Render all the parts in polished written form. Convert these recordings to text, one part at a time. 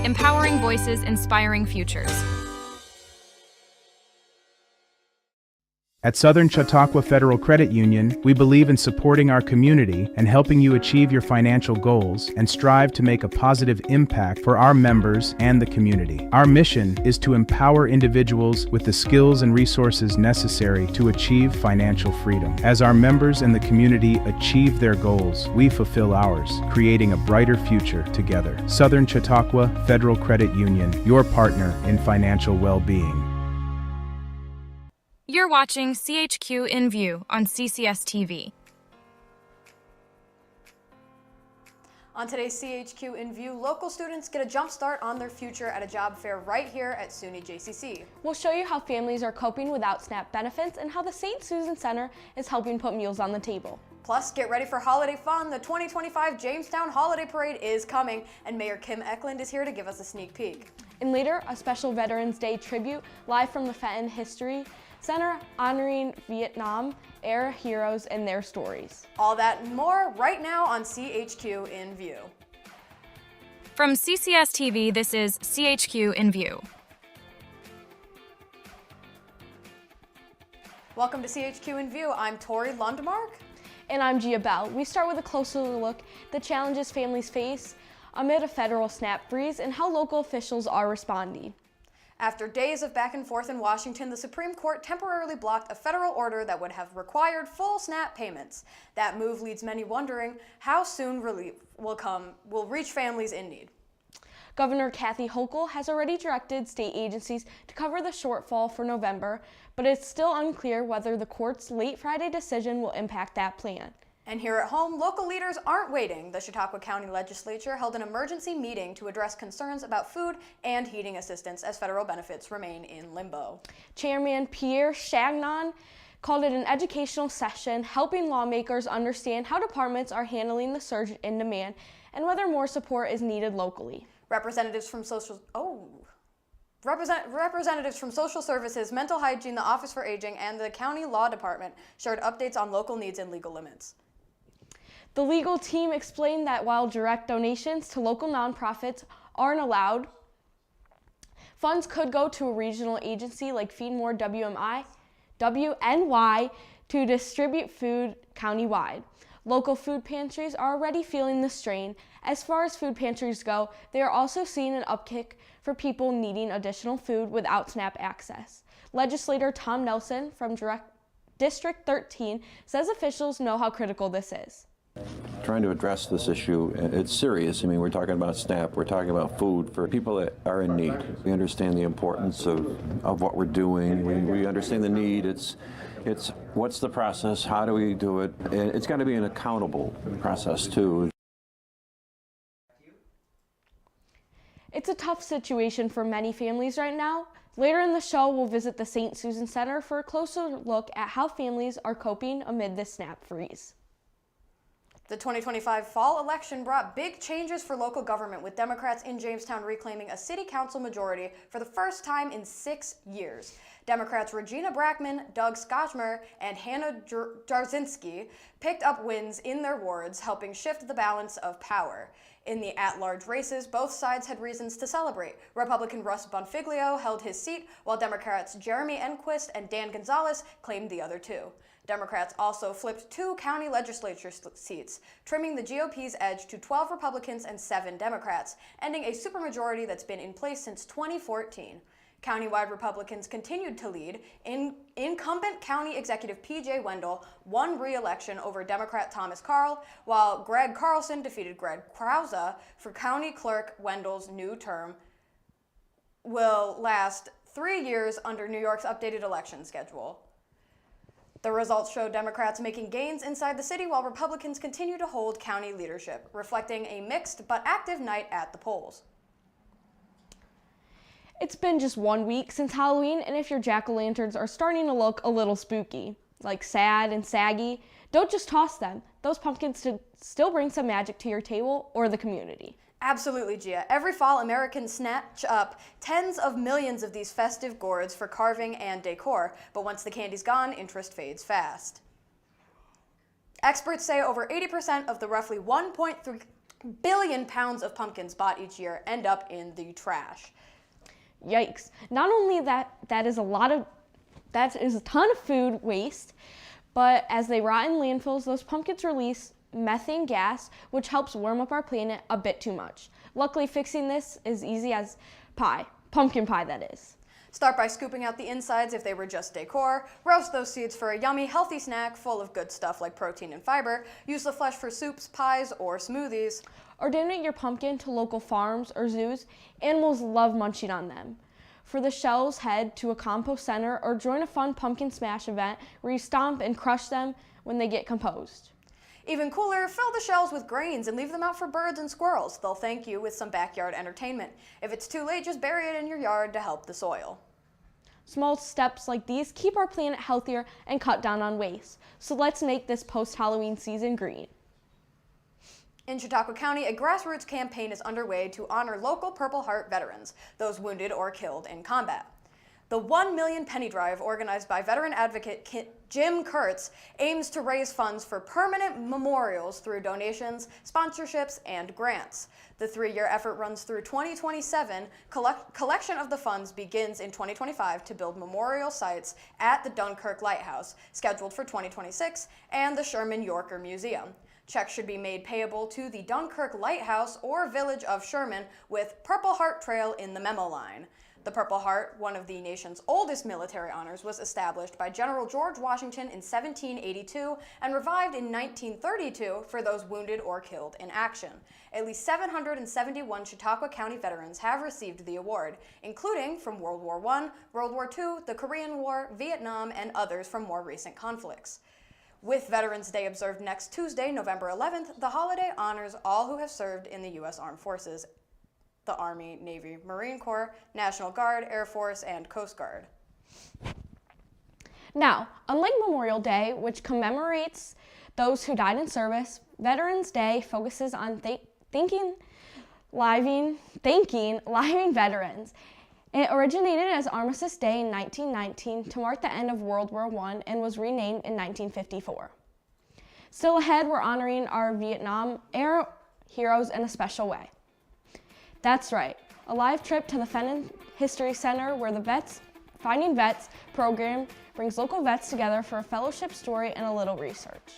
empowering voices, inspiring futures. At Southern Chautauqua Federal Credit Union, we believe in supporting our community and helping you achieve your financial goals and strive to make a positive impact for our members and the community. Our mission is to empower individuals with the skills and resources necessary to achieve financial freedom. As our members and the community achieve their goals, we fulfill ours, creating a brighter future together. Southern Chautauqua Federal Credit Union, your partner in financial well-being. You're watching CHQ In-View on CCS-TV. On today's CHQ In-View, local students get a jump start on their future at a job fair right here at SUNY JCC. We'll show you how families are coping without SNAP benefits and how the St. Susan Center is helping put meals on the table. Plus, get ready for holiday fun. The 2025 Jamestown Holiday Parade is coming, and Mayor Kim Ecklund is here to give us a sneak peek. And later, a special Veterans Day tribute live from the Fenton History Center honoring Vietnam-era heroes and their stories. All that and more right now on CHQ In-View. From CCS-TV, this is CHQ In-View. Welcome to CHQ In-View. I'm Tori Lundmark. And I'm Gia Bell. We start with a closer look at the challenges families face amid a federal SNAP freeze and how local officials are responding. After days of back and forth in Washington, the Supreme Court temporarily blocked a federal order that would have required full SNAP payments. That move leaves many wondering how soon relief will reach families in need. Governor Kathy Hochul has already directed state agencies to cover the shortfall for November, but it's still unclear whether the court's late Friday decision will impact that plan. And here at home, local leaders aren't waiting. The Chautauqua County Legislature held an emergency meeting to address concerns about food and heating assistance as federal benefits remain in limbo. Chairman Pierre Chagnon called it an educational session, helping lawmakers understand how departments are handling the surge in demand and whether more support is needed locally. Representatives from Social Services, Mental Hygiene, the Office for Aging, and the County Law Department shared updates on local needs and legal limits. The legal team explained that while direct donations to local nonprofits aren't allowed, funds could go to a regional agency like Feed More WNY to distribute food countywide. Local food pantries are already feeling the strain. As far as food pantries go, they are also seeing an upkick for people needing additional food without SNAP access. Legislator Tom Nelson from District 13 says officials know how critical this is. Trying to address this issue, it's serious. I mean, we're talking about SNAP, we're talking about food for people that are in need. We understand the importance of what we're doing. We understand the need. It's what's the process, how do we do it, and it's got to be an accountable process too. It's a tough situation for many families right now. Later in the show, we'll visit the St. Susan Center for a closer look at how families are coping amid the SNAP freeze. The 2025 fall election brought big changes for local government, with Democrats in Jamestown reclaiming a city council majority for the first time in 6 years. Democrats Regina Brackman, Doug Scotchmer, and Hannah Jarzinski picked up wins in their wards, helping shift the balance of power. In the at-large races, both sides had reasons to celebrate. Republican Russ Bonfiglio held his seat, while Democrats Jeremy Enquist and Dan Gonzalez claimed the other two. Democrats also flipped 2 county legislature seats, trimming the GOP's edge to 12 Republicans and 7 Democrats, ending a supermajority that's been in place since 2014. Countywide Republicans continued to lead. Incumbent County Executive P.J. Wendell won re-election over Democrat Thomas Carl, while Greg Carlson defeated Greg Krause for County Clerk. Wendell's new term will last 3 years under New York's updated election schedule. The results show Democrats making gains inside the city while Republicans continue to hold county leadership, reflecting a mixed but active night at the polls. It's been just 1 week since Halloween, and if your jack-o'-lanterns are starting to look a little spooky, like sad and saggy, don't just toss them. Those pumpkins should still bring some magic to your table or the community. Absolutely, Gia. Every fall, Americans snatch up tens of millions of these festive gourds for carving and decor, but once the candy's gone, interest fades fast. Experts say over 80% of the roughly 1.3 billion pounds of pumpkins bought each year end up in the trash. Yikes. Not only that is a ton of food waste, but as they rot in landfills, those pumpkins release methane gas, which helps warm up our planet a bit too much. Luckily, fixing this is easy as pumpkin pie that is. Start by scooping out the insides if they were just decor, roast those seeds for a yummy, healthy snack full of good stuff like protein and fiber, use the flesh for soups, pies, or smoothies. Or donate your pumpkin to local farms or zoos. Animals love munching on them. For the shells, head to a compost center or join a fun pumpkin smash event where you stomp and crush them when they get composed. Even cooler, fill the shells with grains and leave them out for birds and squirrels. They'll thank you with some backyard entertainment. If it's too late, just bury it in your yard to help the soil. Small steps like these keep our planet healthier and cut down on waste. So let's make this post-Halloween season green. In Chautauqua County, a grassroots campaign is underway to honor local Purple Heart veterans, those wounded or killed in combat. The 1 Million Penny Drive, organized by veteran advocate Jim Kurtz, aims to raise funds for permanent memorials through donations, sponsorships, and grants. The 3-year effort runs through 2027. Collection of the funds begins in 2025 to build memorial sites at the Dunkirk Lighthouse, scheduled for 2026, and the Sherman Yorker Museum. Checks should be made payable to the Dunkirk Lighthouse or Village of Sherman with Purple Heart Trail in the memo line. The Purple Heart, one of the nation's oldest military honors, was established by General George Washington in 1782 and revived in 1932 for those wounded or killed in action. At least 771 Chautauqua County veterans have received the award, including from World War I, World War II, the Korean War, Vietnam, and others from more recent conflicts. With Veterans Day observed next Tuesday, November 11th, the holiday honors all who have served in the U.S. Armed Forces, the Army, Navy, Marine Corps, National Guard, Air Force, and Coast Guard. Now, unlike Memorial Day, which commemorates those who died in service, Veterans Day focuses on thanking living veterans. It originated as Armistice Day in 1919 to mark the end of World War I and was renamed in 1954. Still ahead, we're honoring our Vietnam-era heroes in a special way. That's right, a live trip to the Fenton History Center where the Finding Vets program brings local vets together for a fellowship story and a little research.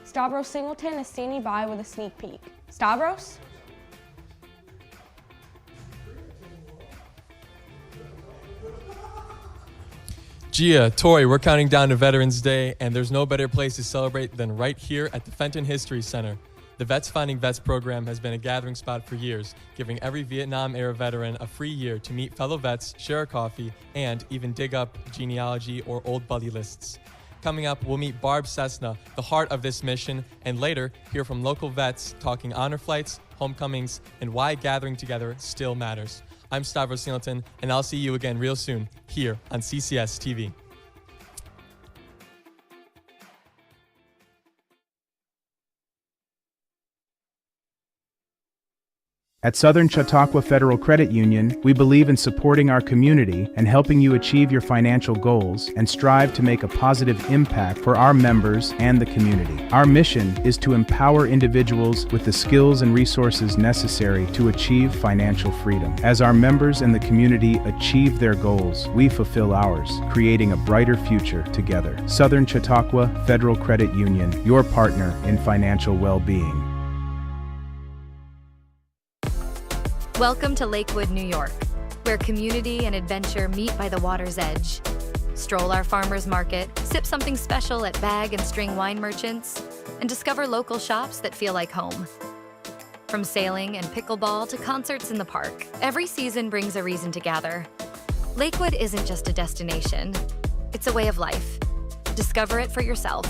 Stavros Singleton is standing by with a sneak peek. Stavros? Gia, Tori, we're counting down to Veterans Day, and there's no better place to celebrate than right here at the Fenton History Center. The Vets Finding Vets program has been a gathering spot for years, giving every Vietnam-era veteran a free year to meet fellow vets, share a coffee, and even dig up genealogy or old buddy lists. Coming up, we'll meet Barb Cessna, the heart of this mission, and later hear from local vets talking honor flights, homecomings, and why gathering together still matters. I'm Stavros Singleton, and I'll see you again real soon here on CCS-TV. At Southern Chautauqua Federal Credit Union, we believe in supporting our community and helping you achieve your financial goals and strive to make a positive impact for our members and the community. Our mission is to empower individuals with the skills and resources necessary to achieve financial freedom. As our members and the community achieve their goals, we fulfill ours, creating a brighter future together. Southern Chautauqua Federal Credit Union, your partner in financial well-being. Welcome to Lakewood, New York, where community and adventure meet by the water's edge. Stroll our farmers market, sip something special at bag and string wine merchants, and discover local shops that feel like home. From sailing and pickleball to concerts in the park, every season brings a reason to gather. Lakewood isn't just a destination, it's a way of life. Discover it for yourself.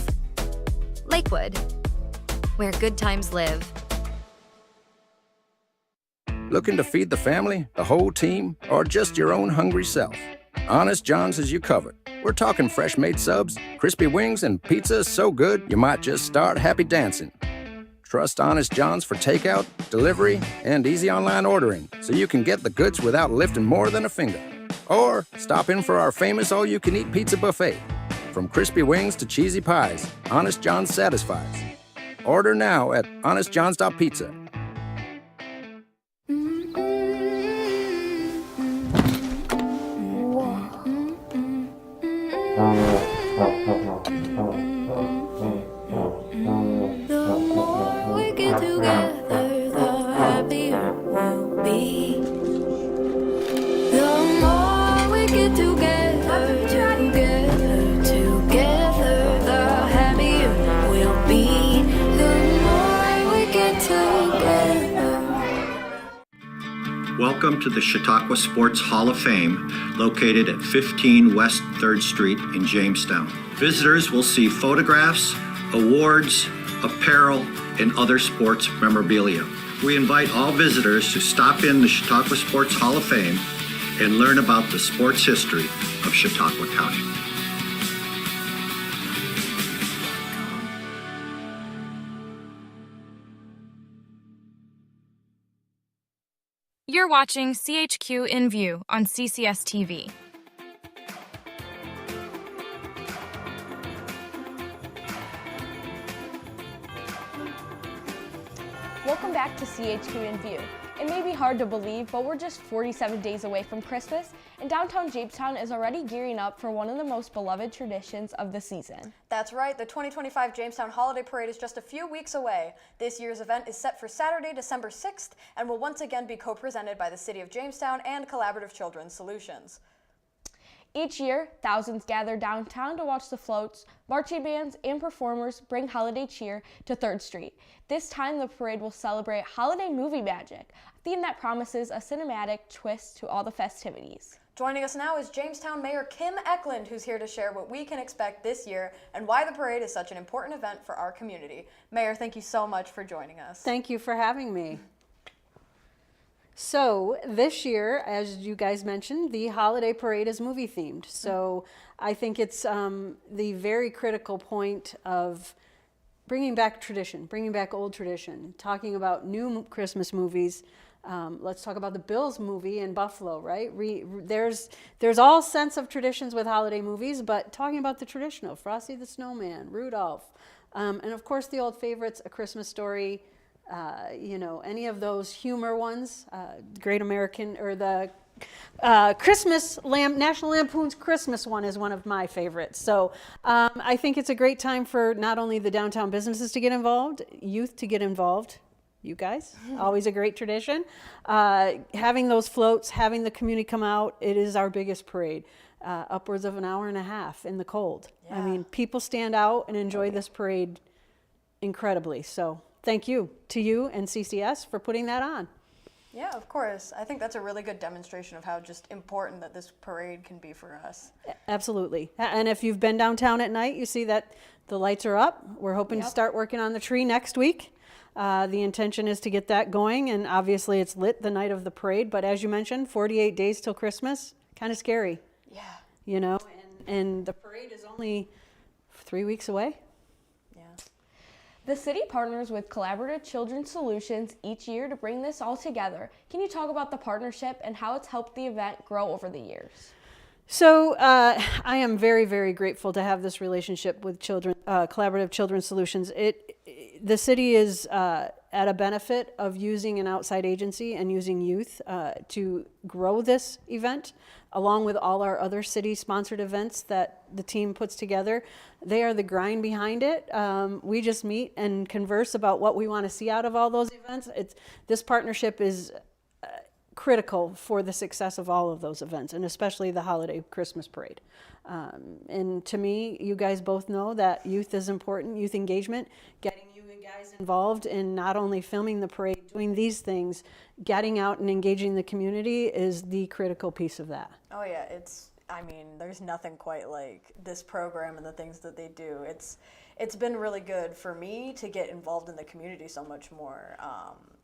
Lakewood, where good times live. Looking to feed the family, the whole team, or just your own hungry self? Honest John's has you covered. We're talking fresh-made subs, crispy wings, and pizza so good you might just start happy dancing. Trust Honest John's for takeout, delivery, and easy online ordering so you can get the goods without lifting more than a finger. Or stop in for our famous all-you-can-eat pizza buffet. From crispy wings to cheesy pies, Honest John's satisfies. Order now at honestjohns.pizza. Welcome to the Chautauqua Sports Hall of Fame, located at 15 West 3rd Street in Jamestown. Visitors will see photographs, awards, apparel, and other sports memorabilia. We invite all visitors to stop in the Chautauqua Sports Hall of Fame and learn about the sports history of Chautauqua County. You're watching CHQ In-View on CCS-TV. Welcome back to CHQ In-View. It may be hard to believe, but we're just 47 days away from Christmas, and downtown Jamestown is already gearing up for one of the most beloved traditions of the season. That's right, the 2025 Jamestown Holiday Parade is just a few weeks away. This year's event is set for Saturday, December 6th, and will once again be co-presented by the City of Jamestown and Collaborative Children's Solutions. Each year, thousands gather downtown to watch the floats, marching bands, and performers bring holiday cheer to 3rd Street. This time, the parade will celebrate holiday movie magic, a theme that promises a cinematic twist to all the festivities. Joining us now is Jamestown Mayor Kim Ecklund, who's here to share what we can expect this year and why the parade is such an important event for our community. Mayor, thank you so much for joining us. Thank you for having me. So this year, as you guys mentioned, the holiday parade is movie themed. So I think it's the very critical point of bringing back tradition, bringing back old tradition, talking about new Christmas movies. Let's talk about the Bills movie in Buffalo, right? There's all sense of traditions with holiday movies, but talking about the traditional, Frosty the Snowman, Rudolph, and of course the old favorites, A Christmas Story, any of those humor ones, Great American, or the National Lampoon's Christmas one is one of my favorites. So I think it's a great time for not only the downtown businesses to get involved, youth to get involved. You guys, always a great tradition. Having those floats, having the community come out, it is our biggest parade. Upwards of an hour and a half in the cold. Yeah. I mean, people stand out and enjoy this parade incredibly. So thank you to you and CCS for putting that on. Yeah, of course. I think that's a really good demonstration of how just important that this parade can be for us. Absolutely. And if you've been downtown at night, you see that the lights are up. We're hoping to start working on the tree next week. The intention is to get that going, and obviously it's lit the night of the parade, but as you mentioned, 48 days till Christmas, kind of scary. Yeah. And the parade is only 3 weeks away. The city partners with Collaborative Children's Solutions each year to bring this all together. Can you talk about the partnership and how it's helped the event grow over the years? So I am very, very grateful to have this relationship with Collaborative Children's Solutions. The city is at a benefit of using an outside agency and using youth to grow this event, along with all our other city-sponsored events that the team puts together. They are the grind behind it. We just meet and converse about what we want to see out of all those events. This partnership is critical for the success of all of those events, and especially the holiday Christmas parade. And to me, you guys both know that youth is important, youth engagement, getting you guys involved in not only filming the parade, doing these things, getting out and engaging the community is the critical piece of that. Oh yeah, there's nothing quite like this program and the things that they do. It's been really good for me to get involved in the community so much more.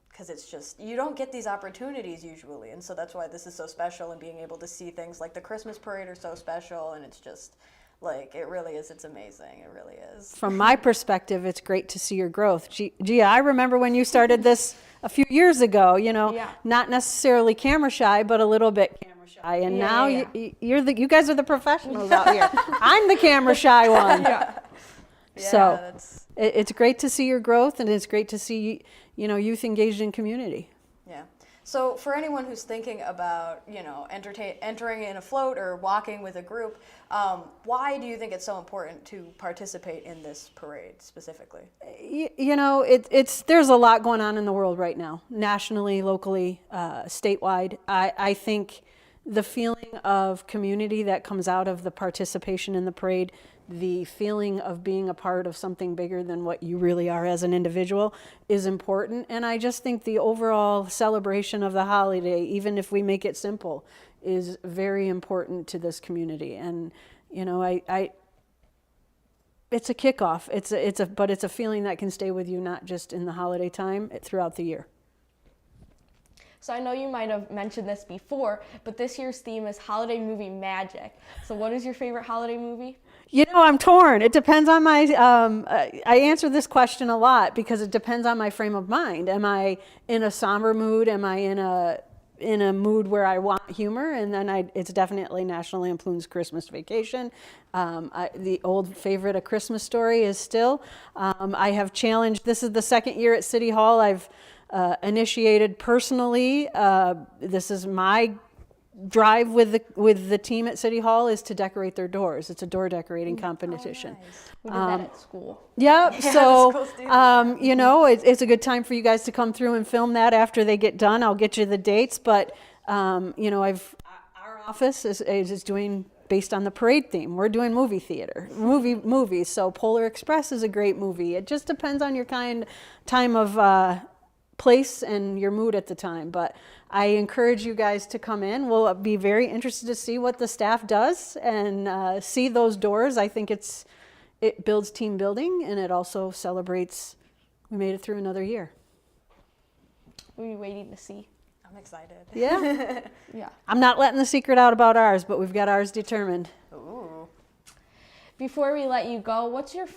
Because it's just, you don't get these opportunities usually, and so that's why this is so special, and being able to see things like the Christmas parade are so special, and it's just, it really is, it's amazing, it really is. From my perspective, it's great to see your growth. Gia, I remember when you started this a few years ago, not necessarily camera shy, but a little bit camera shy, and now you guys are the professionals out here. I'm the camera shy one. So it's great to see your growth, and it's great to see youth engaged in community. Yeah. So for anyone who's thinking about entering in a float or walking with a group, why do you think it's so important to participate in this parade specifically? There's a lot going on in the world right now, nationally, locally, statewide. I think the feeling of community that comes out of the participation in the parade the feeling of being a part of something bigger than what you really are as an individual is important. And I just think the overall celebration of the holiday, even if we make it simple, is very important to this community. And you know, it's a kickoff. But it's a feeling that can stay with you not just in the holiday time, throughout the year. So I know you might have mentioned this before, but this year's theme is holiday movie magic. So what is your favorite holiday movie? You know, I'm torn. It depends on my, I answer this question a lot because it depends on my frame of mind. Am I in a somber mood? Am I in a mood where I want humor? And then it's definitely National Lampoon's Christmas Vacation. The old favorite, A Christmas Story, is still. I have challenged, this is the second year at City Hall I've initiated personally. This is my drive with the team at City Hall, is to decorate their doors. It's a door decorating competition. Oh, nice. We did that at school. Yeah, Yeah, so the schools do that. you know, it's a good time for you guys to come through and film that after they get done. I'll get you the dates, but you know, our office is doing based on the parade theme. We're doing movie theater, movies. So Polar Express is a great movie. It just depends on your time of place and your mood at the time. But I encourage you guys to come in. We'll be very interested to see what the staff does and see those doors. I think it builds team building, and it also celebrates we made it through another year. We're waiting to see. I'm excited. Yeah. Yeah. I'm not letting the secret out about ours, but we've got ours determined. Ooh. Before we let you go, what's your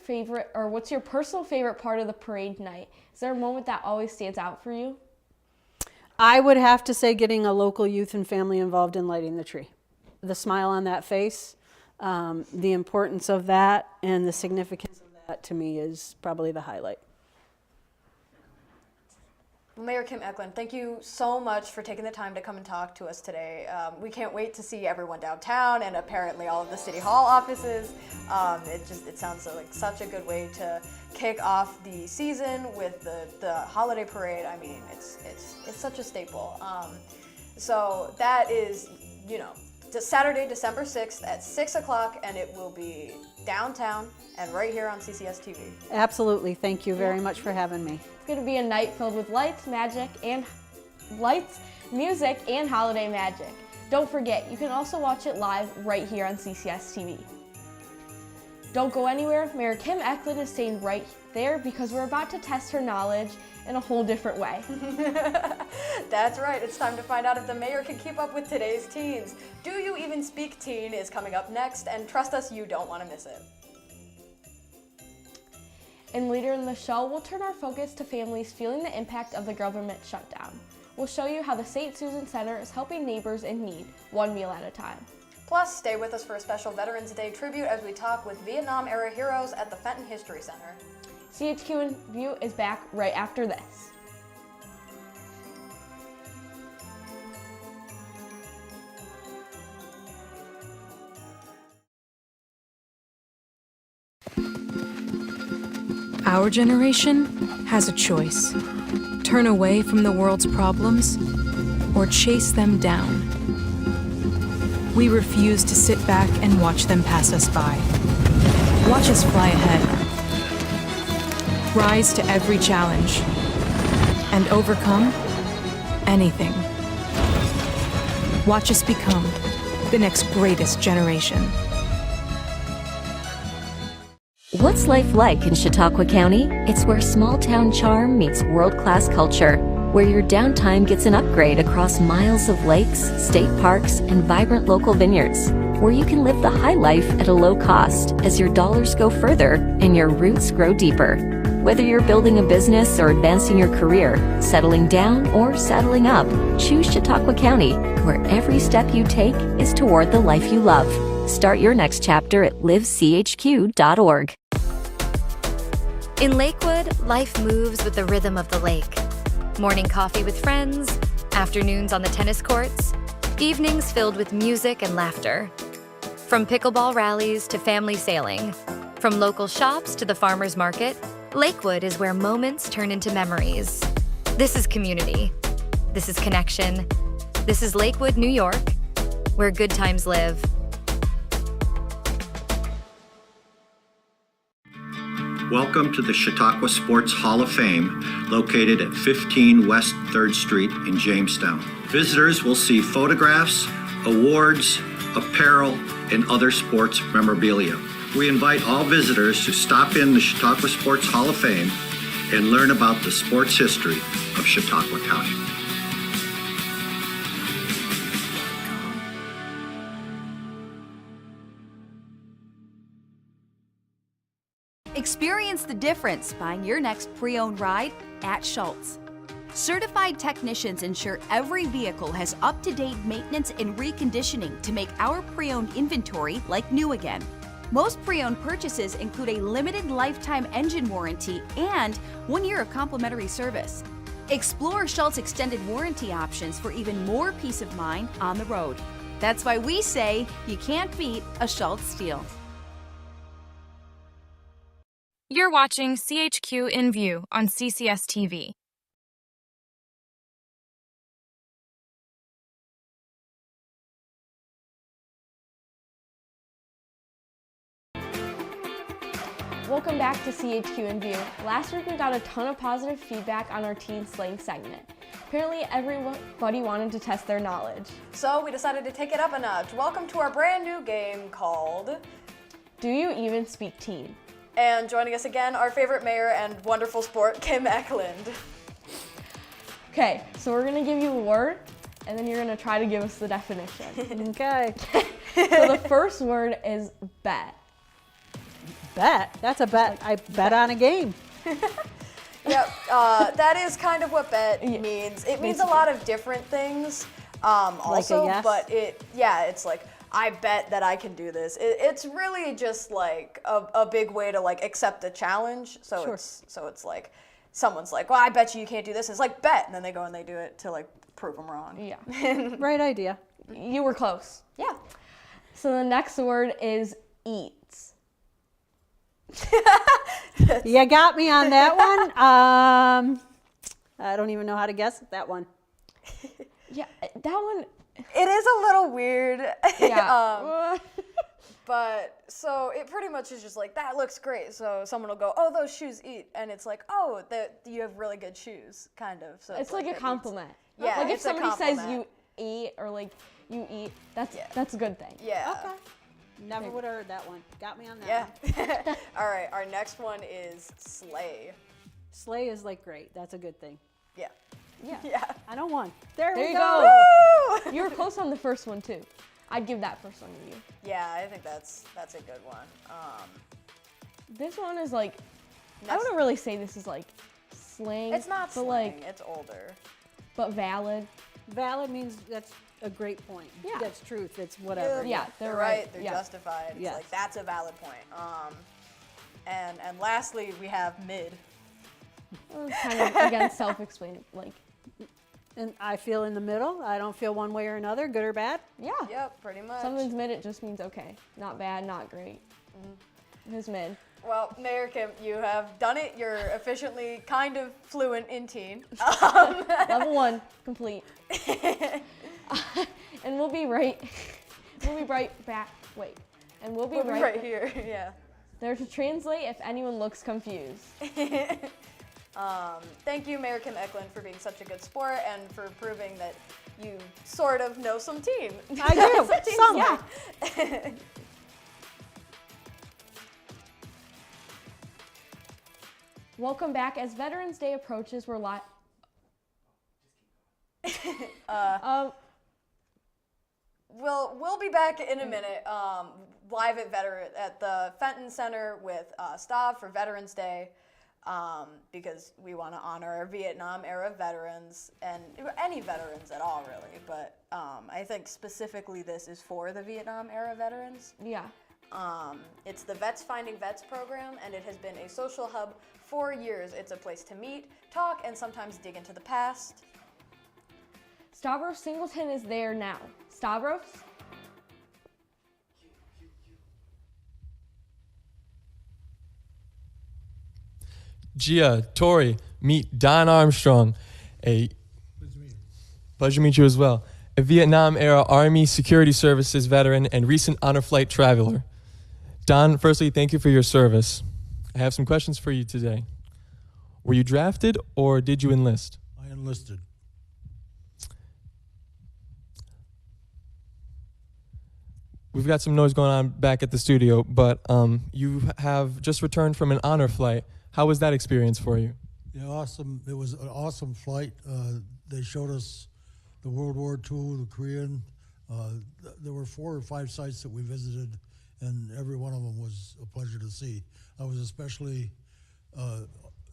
personal favorite part of the parade night? Is there a moment that always stands out for you? I would have to say getting a local youth and family involved in lighting the tree. The smile on that face, the importance of that, and the significance of that to me is probably the highlight. Mayor Kim Ecklund, thank you so much for taking the time to come and talk to us today. We can't wait to see everyone downtown and apparently all of the City Hall offices. It sounds like such a good way to kick off the season with the holiday parade. I mean, it's such a staple. So that is, you know, Saturday, December 6th at 6 o'clock, and it will be downtown and right here on CCS-TV. Absolutely. Thank you very much for having me. It's going to be a night filled with lights, music, and holiday magic. Don't forget, you can also watch it live right here on CCS-TV. Don't go anywhere. Mayor Kim Ecklund is staying right there because we're about to test her knowledge in a whole different way. That's right. It's time to find out if the mayor can keep up with today's teens. Do You Even Speak Teen is coming up next, and trust us, you don't want to miss it. And later in the show, we'll turn our focus to families feeling the impact of the government shutdown. We'll show you how the St. Susan Center is helping neighbors in need, one meal at a time. Plus, stay with us for a special Veterans Day tribute as we talk with Vietnam-era heroes at the Fenton History Center. CHQ In-View is back right after this. Our generation has a choice: turn away from the world's problems or chase them down. We refuse to sit back and watch them pass us by. Watch us fly ahead. Rise to every challenge and overcome anything. Watch us become the next greatest generation. What's life like in Chautauqua County? It's where small-town charm meets world-class culture, where your downtime gets an upgrade across miles of lakes, state parks, and vibrant local vineyards, where you can live the high life at a low cost as your dollars go further and your roots grow deeper. Whether you're building a business or advancing your career, settling down or settling up, choose Chautauqua County, where every step you take is toward the life you love. Start your next chapter at livechq.org. In Lakewood, life moves with the rhythm of the lake. Morning coffee with friends, afternoons on the tennis courts, evenings filled with music and laughter. From pickleball rallies to family sailing, from local shops to the farmer's market, Lakewood is where moments turn into memories. This is community. This is connection. This is Lakewood, New York, where good times live. Welcome to the Chautauqua Sports Hall of Fame, located at 15 West 3rd Street in Jamestown. Visitors will see photographs, awards, apparel, and other sports memorabilia. We invite all visitors to stop in the Chautauqua Sports Hall of Fame and learn about the sports history of Chautauqua County. Experience the difference buying your next pre-owned ride at Schultz. Certified technicians ensure every vehicle has up-to-date maintenance and reconditioning to make our pre-owned inventory like new again. Most pre-owned purchases include a limited lifetime engine warranty and 1 year of complimentary service. Explore Schultz extended warranty options for even more peace of mind on the road. That's why we say you can't beat a Schultz deal. You're watching CHQ In-View on CCS-TV. Welcome back to CHQ In-View. Last week we got a ton of positive feedback on our teen slang segment. Apparently everybody wanted to test their knowledge. So we decided to take it up a notch. Welcome to our brand new game called Do You Even Speak Teen? And joining us again, our favorite mayor and wonderful sport, Kim Ecklund. Okay, so we're gonna give you a word, and then you're gonna try to give us the definition. Okay. So the first word is bet. Bet? That's a bet. I bet on a game. Yep, that is kind of what bet means. It means a lot of different things. Also, like a yes? But it's like, I bet that I can do this. It's really just like a big way to like accept a challenge. So Sure. it's like someone's like, well, I bet you can't do this. It's like bet, and then they go and they do it to like prove them wrong. Yeah. Right idea. You were close. Yeah. So the next word is eats. You got me on that one. I don't even know how to guess that one. Yeah, that one. It is a little weird. Yeah. But so it pretty much is just like, that looks great. So someone will go, oh, those shoes eat. And it's like, oh, you have really good shoes, kind of. So it's like a compliment. Yeah, like if it's a somebody says compliment. you eat or like you eat, that's a good thing. Yeah. Okay. Never would have heard that one. Got me on that one. All right, our next one is slay. Slay is like great. That's a good thing. Yeah. Yeah. Yeah. I know one. There There we you go. go. You were close on the first one too. I'd give that first one to you. Yeah, I think that's a good one. This one is like, I wouldn't really say this is like slang. It's not but slang, like, it's older. but valid. Valid means that's a great point. Yeah. That's truth. It's whatever. Yeah, They're they're right. right. They're Yeah. justified. It's Yes. like, that's a valid point. And lastly, we have mid. Kind of again self-explanatory. Like, And I feel in the middle. I don't feel one way or another, good or bad. yeah. Yep, pretty much. Something's mid. It just means okay. Not bad. Not great. It's mid. Well, Mayor Kim, you have done it. You're efficiently kind of fluent in teen. Level 1 complete. And we'll be right back. Wait. And we'll be right here. Yeah. there to translate if anyone looks confused. Thank you, Mayor Kim Ecklund, for being such a good sport and for proving that you sort of know some teen. I do. Some. Yeah. Welcome back. As Veterans Day approaches, we're live. We'll be back in a minute, live at the Fenton Center with Stav for Veterans Day, because we want to honor our Vietnam era veterans and any veterans at all, really. But I think specifically this is for the Vietnam era veterans. Yeah. It's the Vets Finding Vets program, and it has been a social hub for years. It's a place to meet, talk, and sometimes dig into the past. Stavros Singleton is there now. Stavros? Gia, Tori, meet Don Armstrong, pleasure to meet you as well, a Vietnam-era Army Security Services veteran and recent honor flight traveler. Don, firstly, thank you for your service. I have some questions for you today. Were you drafted or did you enlist? I enlisted. We've got some noise going on back at the studio, but you have just returned from an honor flight. How was that experience for you? Yeah, awesome. It was an awesome flight. They showed us the World War II, the Korean. There were 4 or 5 sites that we visited, and every one of them was a pleasure to see. I was especially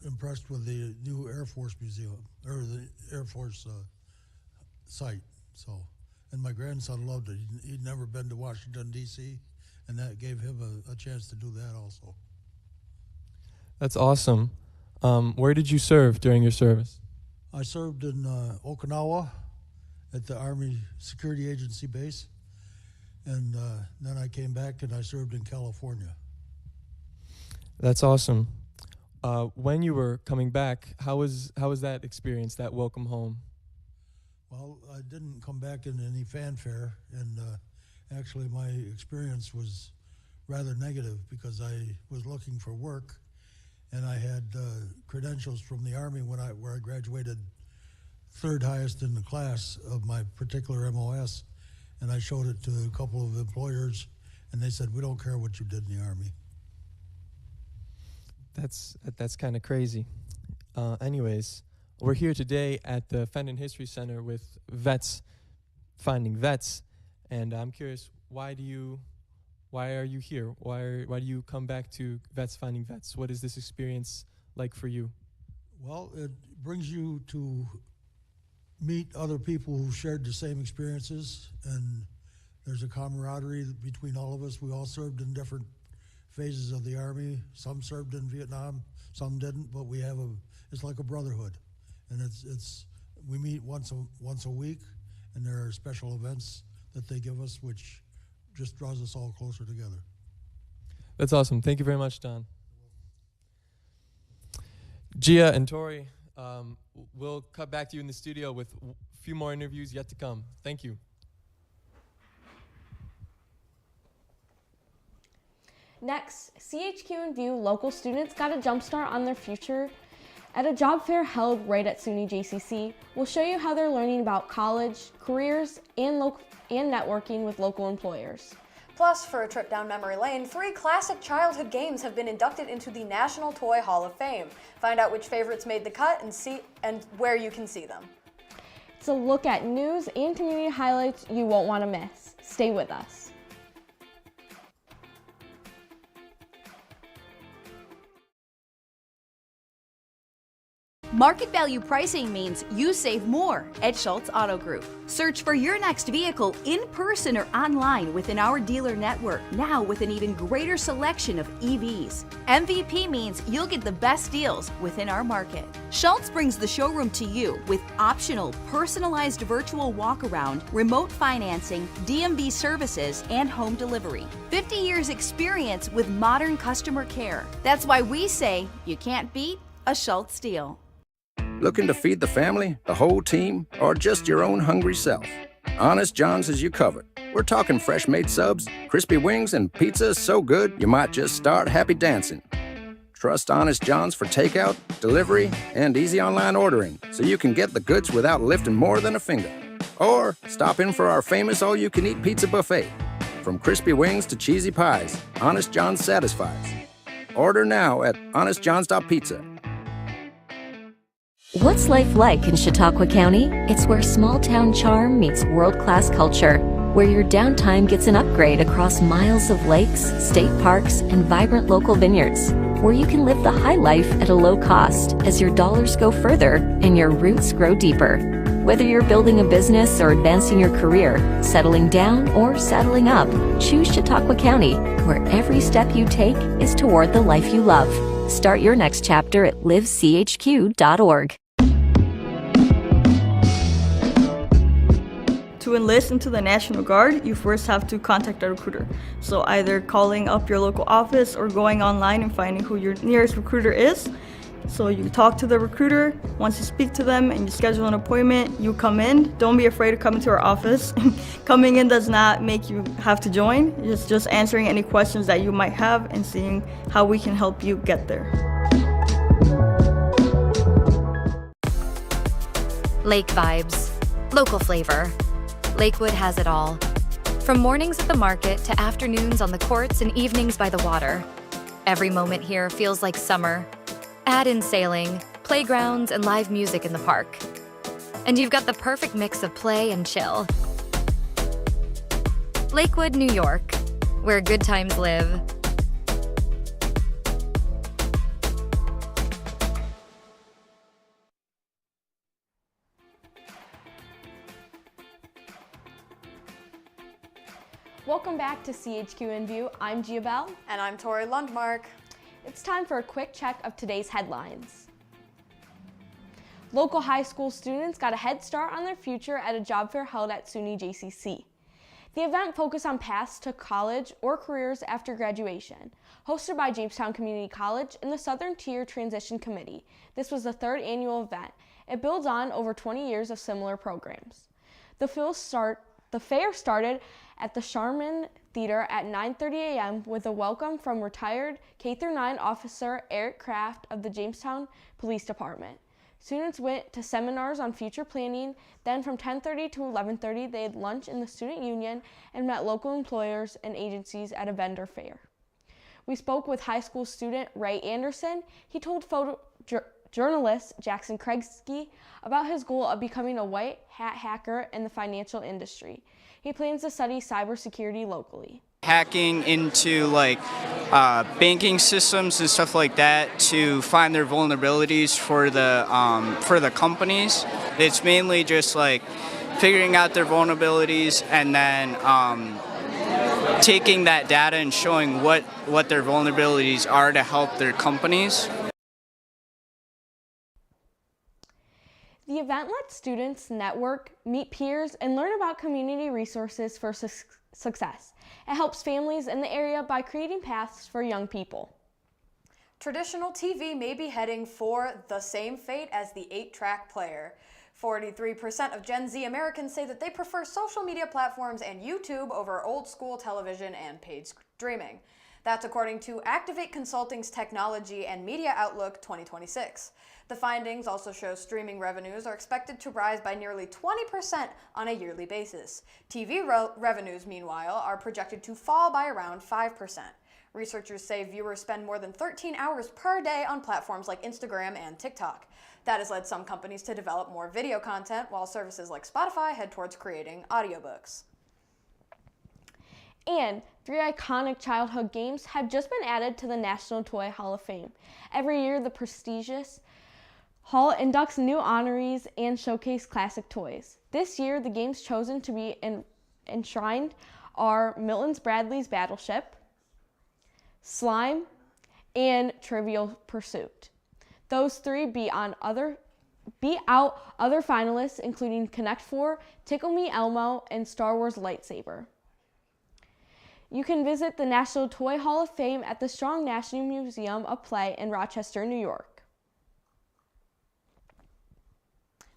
impressed with the new Air Force Museum, or the Air Force site. So, and my grandson loved it. He'd never been to Washington, D.C., and that gave him a chance to do that also. That's awesome. Where did you serve during your service? I served in Okinawa at the Army Security Agency base, and then I came back and I served in California. That's awesome. When you were coming back, how was that experience, that welcome home? Well, I didn't come back in any fanfare, and actually my experience was rather negative because I was looking for work, and I had credentials from the Army where I graduated 3rd highest in the class of my particular MOS, and I showed it to a couple of employers, and they said, "We don't care what you did in the Army." That's kind of crazy. Anyways, we're here today at the Fenton History Center with vets finding vets, and I'm curious, why are you here? Why do you come back to Vets Finding Vets? What is this experience like for you? Well, it brings you to meet other people who shared the same experiences, and there's a camaraderie between all of us. We all served in different phases of the Army. Some served in Vietnam, some didn't, but it's like a brotherhood. And we meet once a week, and there are special events that they give us, which just draws us all closer together. That's awesome. Thank you very much, Don. Gia and Tori, we'll cut back to you in the studio with a few more interviews yet to come. Thank you. Next, CHQ In-View local students got a jump start on their future at a job fair held right at SUNY JCC. We'll show you how they're learning about college, careers, and networking with local employers. Plus, for a trip down memory lane, 3 classic childhood games have been inducted into the National Toy Hall of Fame. Find out which favorites made the cut and where you can see them. It's a look at news and community highlights you won't want to miss. Stay with us. Market value pricing means you save more at Schultz Auto Group. Search for your next vehicle in person or online within our dealer network, now with an even greater selection of EVs. MVP means you'll get the best deals within our market. Schultz brings the showroom to you with optional personalized virtual walk-around, remote financing, DMV services, and home delivery. 50 years experience with modern customer care. That's why we say you can't beat a Schultz deal. Looking to feed the family, the whole team, or just your own hungry self? Honest John's has you covered. We're talking fresh-made subs, crispy wings, and pizza so good you might just start happy dancing. Trust Honest John's for takeout, delivery, and easy online ordering so you can get the goods without lifting more than a finger. Or stop in for our famous all-you-can-eat pizza buffet. From crispy wings to cheesy pies, Honest John's satisfies. Order now at honestjohns.pizza. What's life like in Chautauqua County? It's where small-town charm meets world-class culture, where your downtime gets an upgrade across miles of lakes, state parks, and vibrant local vineyards, where you can live the high life at a low cost as your dollars go further and your roots grow deeper. Whether you're building a business or advancing your career, settling down or saddling up, choose Chautauqua County, where every step you take is toward the life you love. Start your next chapter at livechq.org. To enlist into the National Guard, you first have to contact a recruiter. So either calling up your local office or going online and finding who your nearest recruiter is. So you talk to the recruiter. Once you speak to them and you schedule an appointment, you come in. Don't be afraid to come into our office. Coming in does not make you have to join. It's just answering any questions that you might have and seeing how we can help you get there. Lake vibes, local flavor. Lakewood has it all. From mornings at the market to afternoons on the courts and evenings by the water. Every moment here feels like summer. Add in sailing, playgrounds, and live music in the park. And you've got the perfect mix of play and chill. Lakewood, New York, where good times live. Welcome back to CHQ In-View. I'm Gia Bell. And I'm Tori Lundmark. It's time for a quick check of today's headlines. Local high school students got a head start on their future at a job fair held at SUNY JCC. The event focused on paths to college or careers after graduation. Hosted by Jamestown Community College and the Southern Tier Transition Committee, this was the third annual event. It builds on over 20 years of similar programs. The fair started at the Sharman Theater at 9:30 a.m. with a welcome from retired K-9 officer Eric Kraft of the Jamestown Police Department. Students went to seminars on future planning, then from 10:30 to 11:30 they had lunch in the student union and met local employers and agencies at a vendor fair. We spoke with high school student Ray Anderson. He told journalist Jackson Kregsky about his goal of becoming a white hat hacker in the financial industry. He plans to study cybersecurity locally. Hacking into banking systems and stuff like that to find their vulnerabilities for the companies. It's mainly just figuring out their vulnerabilities and then taking that data and showing what their vulnerabilities are to help their companies. The event lets students network, meet peers, and learn about community resources for success. It helps families in the area by creating paths for young people. Traditional TV may be heading for the same fate as the 8-track player. 43% of Gen Z Americans say that they prefer social media platforms and YouTube over old school television and paid streaming. That's according to Activate Consulting's Technology and Media Outlook 2026. The findings also show streaming revenues are expected to rise by nearly 20% on a yearly basis. TV revenues, meanwhile, are projected to fall by around 5%. Researchers say viewers spend more than 13 hours per day on platforms like Instagram and TikTok. That has led some companies to develop more video content, while services like Spotify head towards creating audiobooks. And 3 iconic childhood games have just been added to the National Toy Hall of Fame. Every year, the prestigious Hall inducts new honorees and showcase classic toys. This year, the games chosen to be enshrined are Milton's Bradley's Battleship, Slime, and Trivial Pursuit. Those 3 beat out other finalists, including Connect 4, Tickle Me Elmo, and Star Wars Lightsaber. You can visit the National Toy Hall of Fame at the Strong National Museum of Play in Rochester, New York.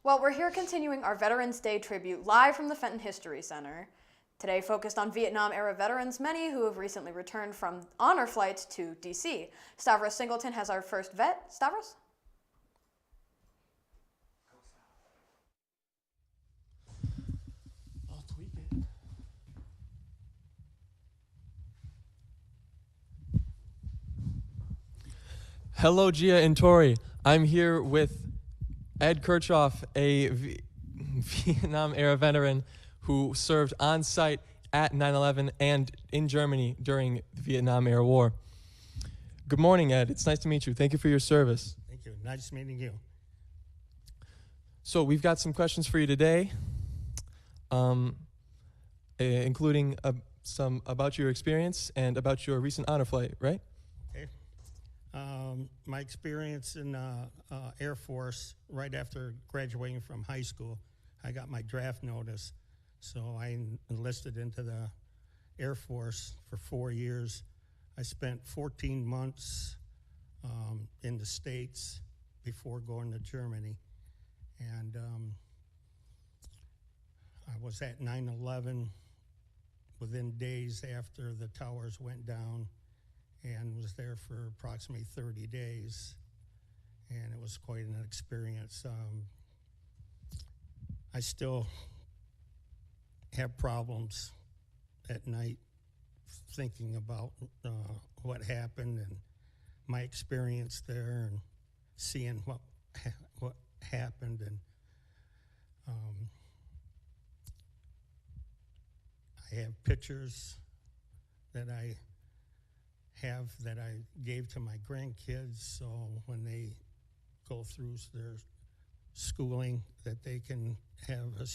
Well, we're here continuing our Veterans Day tribute live from the Fenton History Center. Today focused on Vietnam-era veterans, many who have recently returned from honor flights to D.C. Stavros Singleton has our first vet. Stavros? I'll tweak it. Hello, Gia and Tori. I'm here with Ed Kirchhoff, a Vietnam-era veteran who served on site at 9/11 and in Germany during the Vietnam-era war. Good morning, Ed. It's nice to meet you. Thank you for your service. Thank you. Nice meeting you. So we've got some questions for you today, including some about your experience and about your recent honor flight, right? Okay. My experience in Air Force, right after graduating from high school, I got my draft notice. So I enlisted into the Air Force for 4 years. I spent 14 months in the States, before going to Germany. And I was at 9/11 within days after the towers went down, and was there for approximately 30 days. And it was quite an experience. I still have problems at night thinking about what happened and my experience there, and seeing what happened. And I have pictures that I gave to my grandkids, so when they go through their schooling, that they can have a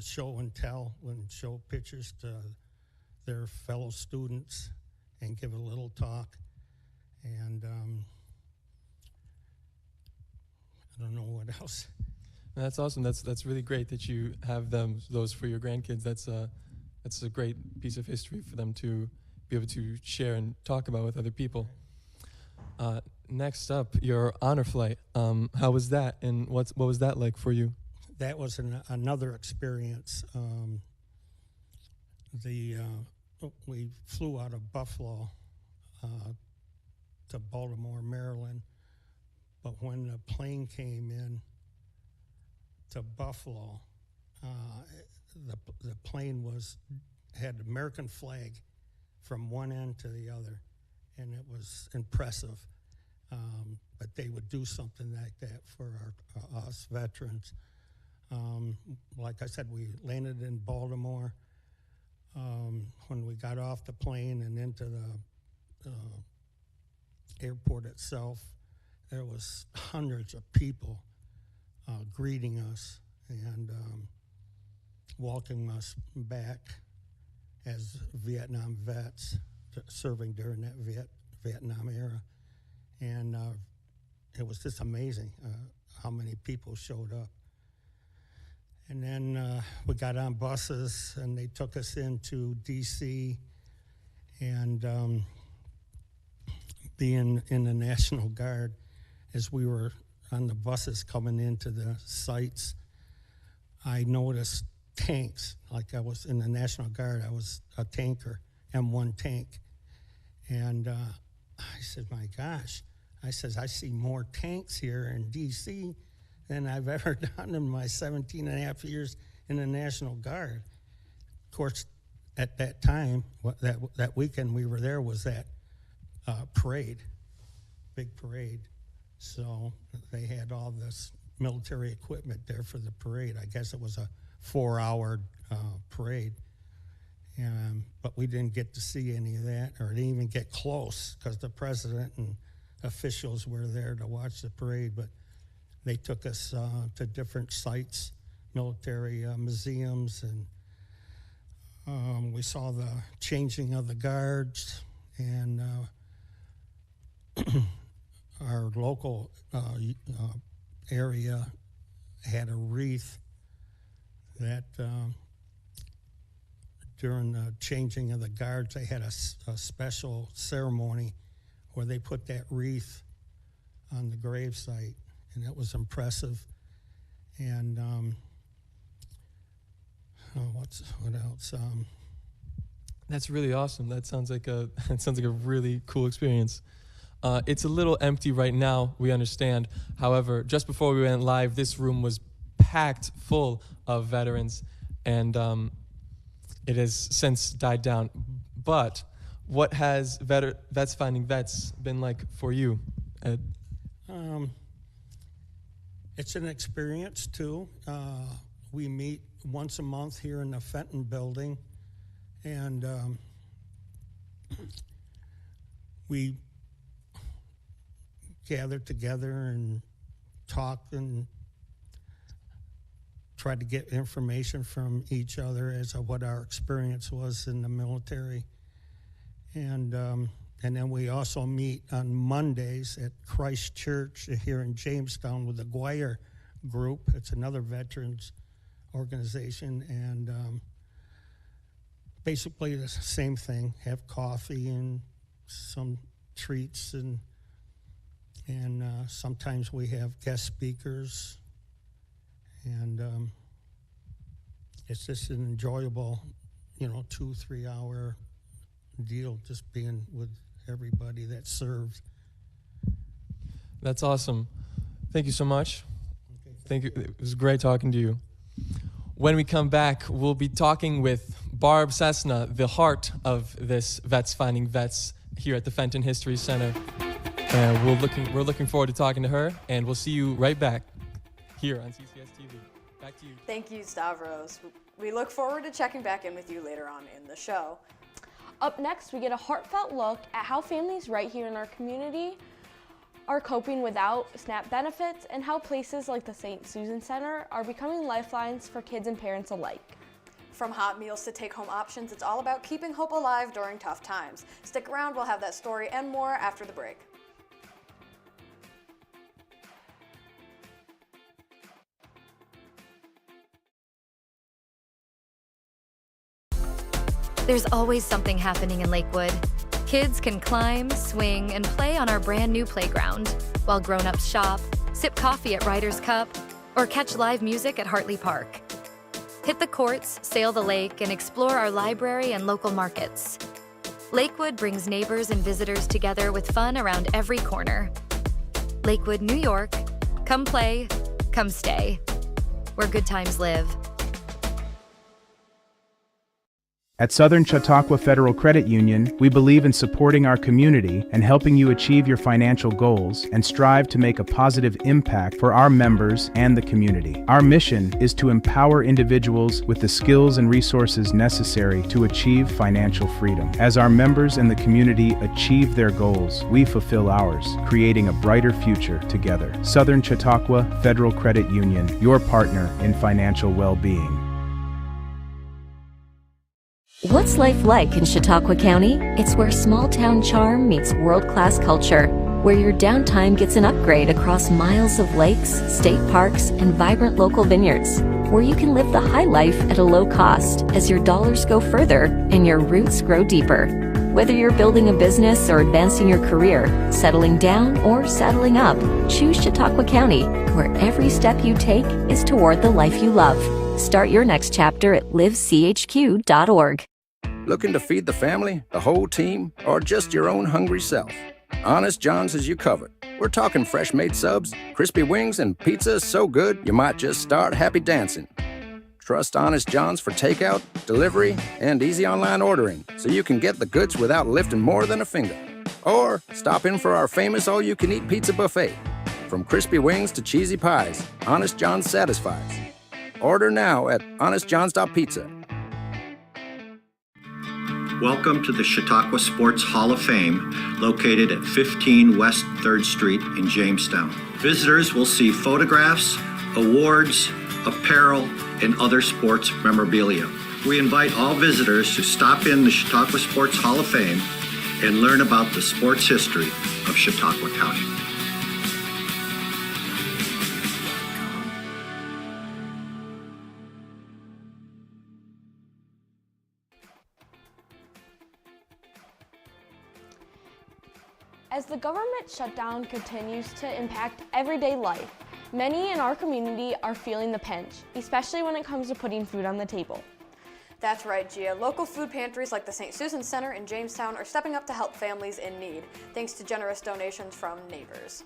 show and tell, and show pictures to their fellow students and give a little talk. And I don't know what else. That's awesome. That's really great that you have those for your grandkids. That's a great piece of history for them to be able to share and talk about with other people. Next up, your honor flight. How was that, and what was that like for you? That was another experience. We flew out of Buffalo to Baltimore, Maryland, but when the plane came in to Buffalo, the plane had American flag from one end to the other, and it was impressive. But they would do something like that for us veterans. Like I said, we landed in Baltimore. When we got off the plane and into the airport itself, there was hundreds of people greeting us and welcoming us back as Vietnam vets serving during that Vietnam era. And it was just amazing how many people showed up. And then we got on buses, and they took us into D.C. And being in the National Guard, as we were on the buses coming into the sites, I noticed tanks. Like I was in the National Guard, I was a tanker, M1 tank. And I said, my gosh, I see more tanks here in D.C. than I've ever done in my 17 and a half years in the National Guard. Of course, at that time, that weekend we were there was that parade, big parade. So they had all this military equipment there for the parade. I guess it was a 4-hour parade. But we didn't get to see any of that, or didn't even get close, because the president and officials were there to watch the parade. But they took us to different sites, military museums, and we saw the changing of the guards. And our local area had a wreath that during the changing of the guards, they had a special ceremony where they put that wreath on the gravesite, and it was impressive. And what else? That's really awesome. That sounds like a really cool experience. It's a little empty right now, we understand. However, just before we went live, this room was packed full of veterans, and it has since died down. But what has Vets Finding Vets been like for you, Ed? It's an experience, too. We meet once a month here in the Fenton building, and we gather together and talk and try to get information from each other as to what our experience was in the military. And then we also meet on Mondays at Christ Church here in Jamestown with the Guire Group. It's another veterans organization, and basically the same thing, have coffee and some treats, and And sometimes we have guest speakers, and it's just an enjoyable, 2-3 hour deal just being with everybody that's served. That's awesome. Thank you so much. Thank you. It was great talking to you. When we come back, we'll be talking with Barb Cessna, the heart of this Vets Finding Vets here at the Fenton History Center. We're looking forward to talking to her, and we'll see you right back here on CCS-TV. Back to you. Thank you, Stavros. We look forward to checking back in with you later on in the show. Up next, we get a heartfelt look at how families right here in our community are coping without SNAP benefits and how places like the St. Susan Center are becoming lifelines for kids and parents alike. From hot meals to take-home options, it's all about keeping hope alive during tough times. Stick around, we'll have that story and more after the break. There's always something happening in Lakewood. Kids can climb, swing, and play on our brand new playground, while grown-ups shop, sip coffee at Ryder's Cup, or catch live music at Hartley Park. Hit the courts, sail the lake, and explore our library and local markets. Lakewood brings neighbors and visitors together with fun around every corner. Lakewood, New York. Come play, come stay. Where good times live. At Southern Chautauqua Federal Credit Union, we believe in supporting our community and helping you achieve your financial goals and strive to make a positive impact for our members and the community. Our mission is to empower individuals with the skills and resources necessary to achieve financial freedom. As our members and the community achieve their goals, we fulfill ours, creating a brighter future together. Southern Chautauqua Federal Credit Union, your partner in financial well-being. What's life like in Chautauqua County? It's where small-town charm meets world-class culture, where your downtime gets an upgrade across miles of lakes, state parks, and vibrant local vineyards, where you can live the high life at a low cost as your dollars go further and your roots grow deeper. Whether you're building a business or advancing your career, settling down or saddling up, choose Chautauqua County, where every step you take is toward the life you love. Start your next chapter at livechq.org. Looking to feed the family, the whole team, or just your own hungry self? Honest John's has you covered. We're talking fresh-made subs, crispy wings, and pizza so good you might just start happy dancing. Trust Honest John's for takeout, delivery, and easy online ordering, so you can get the goods without lifting more than a finger. Or stop in for our famous all-you-can-eat pizza buffet. From crispy wings to cheesy pies, Honest John's satisfies. Order now at honestjohns.pizza. Welcome to the Chautauqua Sports Hall of Fame, located at 15 West 3rd Street in Jamestown. Visitors will see photographs, awards, apparel, and other sports memorabilia. We invite all visitors to stop in the Chautauqua Sports Hall of Fame and learn about the sports history of Chautauqua County. As the government shutdown continues to impact everyday life, many in our community are feeling the pinch, especially when it comes to putting food on the table. That's right, Gia. Local food pantries like the St. Susan Center in Jamestown are stepping up to help families in need, thanks to generous donations from neighbors.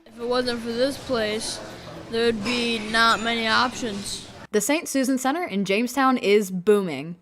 If it wasn't for this place, there would be not many options. The St. Susan Center in Jamestown is booming.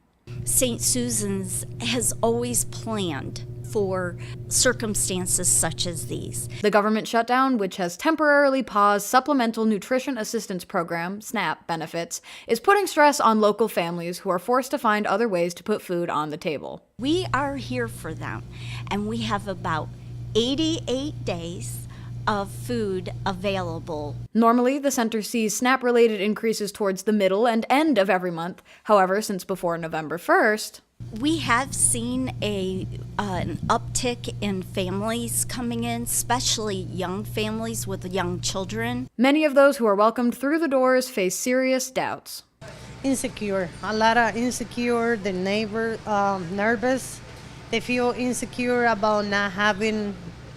St. Susan's has always planned for circumstances such as these. The government shutdown, which has temporarily paused Supplemental Nutrition Assistance Program, SNAP, benefits, is putting stress on local families who are forced to find other ways to put food on the table. We are here for them, and we have about 88 days of food available. Normally, the center sees SNAP-related increases towards the middle and end of every month. However, since before November 1st, we have seen an uptick in families coming in, especially young families with young children. Many of those who are welcomed through the doors face serious doubts. Insecure, a lot of insecure, the neighbor nervous. They feel insecure about not having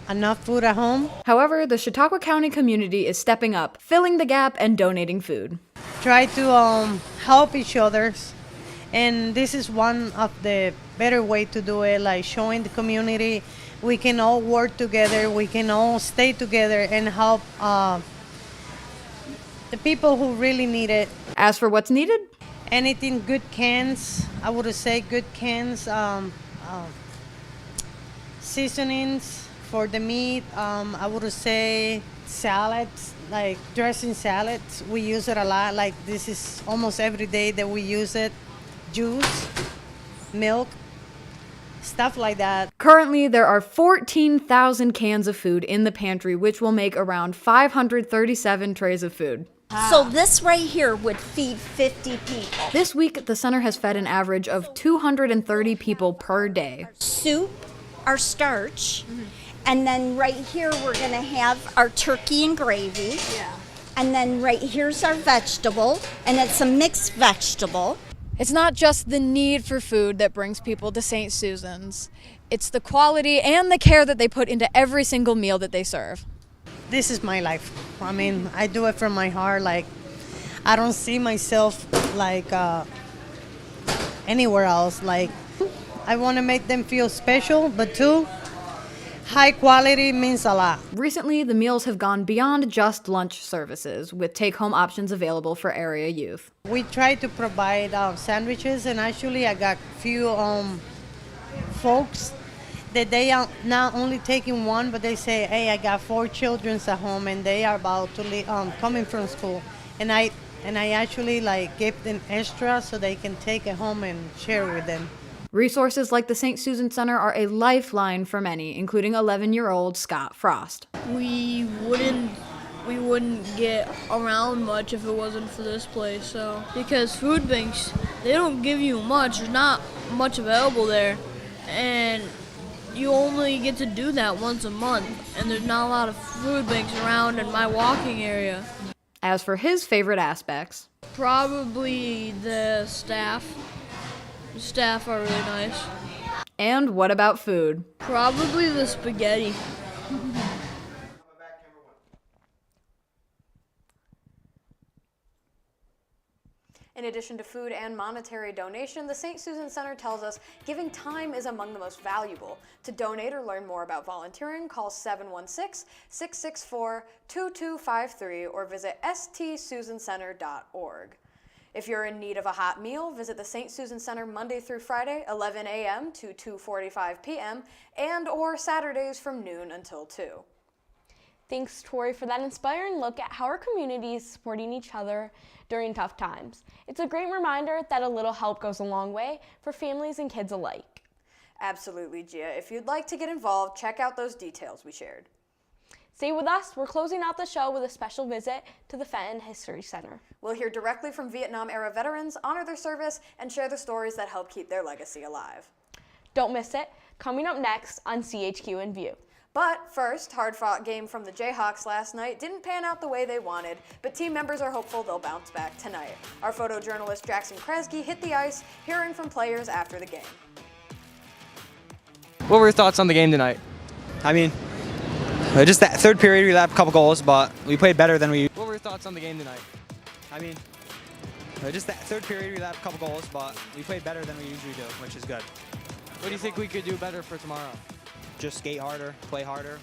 enough food at home. However, the Chautauqua County community is stepping up, filling the gap and donating food. Try to help each other, and this is one of the better way to do it, like showing the community we can all work together, we can all stay together and help the people who really need it. As for what's needed? Anything, good cans, I would say good cans, seasonings for the meat, I would say salads, like dressing salads. We use it a lot, like this is almost every day that we use it. Juice, milk, stuff like that. Currently, there are 14,000 cans of food in the pantry, which will make around 537 trays of food. So this right here would feed 50 people. This week, the center has fed an average of 230 people per day. Soup, our starch, and then right here we're gonna have our turkey and gravy. Yeah. And then right here's our vegetable, and it's a mixed vegetable. It's not just the need for food that brings people to St. Susan's. It's the quality and the care that they put into every single meal that they serve. This is my life. I mean, I do it from my heart. Like, I don't see myself like anywhere else. Like, I want to make them feel special, but too, high quality means a lot. Recently, the meals have gone beyond just lunch services, with take-home options available for area youth. We try to provide sandwiches, and actually I got few folks that they are not only taking one, but they say, hey, I got 4 children at home, and they are about to leave, coming from school. And I actually like give them extra so they can take it home and share with them. Resources like the St. Susan Center are a lifeline for many, including 11-year-old Scott Frost. We wouldn't get around much if it wasn't for this place. So because food banks, they don't give you much. There's not much available there, and you only get to do that once a month. And there's not a lot of food banks around in my walking area. As for his favorite aspects, probably the staff. The staff are really nice. And what about food? Probably the spaghetti. In addition to food and monetary donation, the St. Susan Center tells us giving time is among the most valuable. To donate or learn more about volunteering, call 716-664-2253 or visit stsusancenter.org. If you're in need of a hot meal, visit the St. Susan Center Monday through Friday, 11 a.m. to 2:45 p.m. and or Saturdays from noon until 2. Thanks, Tori, for that inspiring look at how our community is supporting each other during tough times. It's a great reminder that a little help goes a long way for families and kids alike. Absolutely, Gia. If you'd like to get involved, check out those details we shared. Stay with us. We're closing out the show with a special visit to the Fenton History Center. We'll hear directly from Vietnam-era veterans, honor their service, and share the stories that help keep their legacy alive. Don't miss it. Coming up next on CHQ In-View. But first, hard-fought game from the Jayhawks last night didn't pan out the way they wanted, but team members are hopeful they'll bounce back tonight. Our photojournalist Jackson Kresge hit the ice, hearing from players after the game. What were your thoughts on the game tonight? I mean, just that third period we let up a couple goals, but we played better than we. What were your thoughts on the game tonight? I mean, just that third period we let up a couple goals, but we played better than we usually do, which is good. What do you think we could do better for tomorrow? Just skate harder, play harder,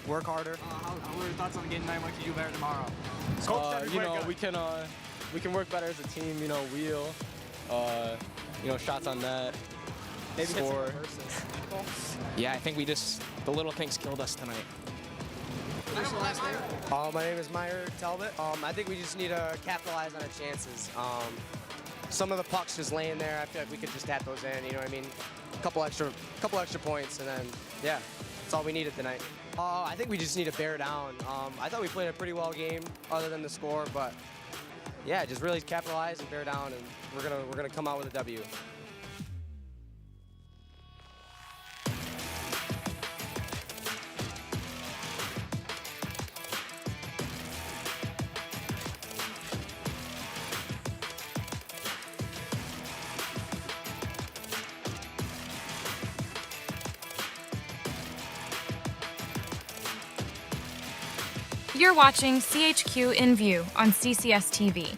work harder. How were your thoughts on the game tonight? What can you do better tomorrow? We can work better as a team. Wheel, shots on net. Maybe score. Yeah, I think the little things killed us tonight. My name is Meyer Talbot. I think we just need to capitalize on our chances. Some of the pucks just laying there. I feel like we could just tap those in. You know what I mean? A couple extra points, and then yeah, that's all we needed tonight. I think we just need to bear down. I thought we played a pretty well game, other than the score, but yeah, just really capitalize and bear down, and we're gonna come out with a W. You're watching CHQ In-View on CCS-TV.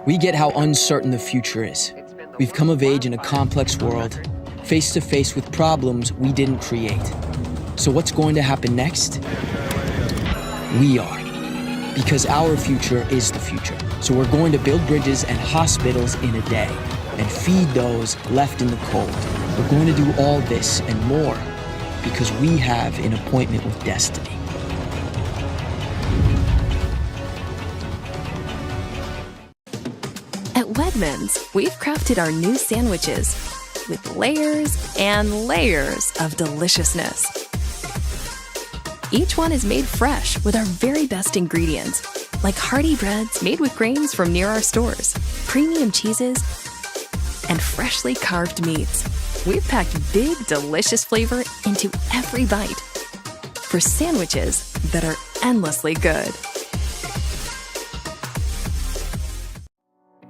We get how uncertain the future is. We've come of age in a complex world, face to face with problems we didn't create. So what's going to happen next? We are. Because our future is the future. So we're going to build bridges and hospitals in a day and feed those left in the cold. We're going to do all this and more because we have an appointment with destiny. At Wegmans, we've crafted our new sandwiches with layers and layers of deliciousness. Each one is made fresh with our very best ingredients, like hearty breads made with grains from near our stores, premium cheeses, and freshly carved meats. We've packed big, delicious flavor into every bite for sandwiches that are endlessly good.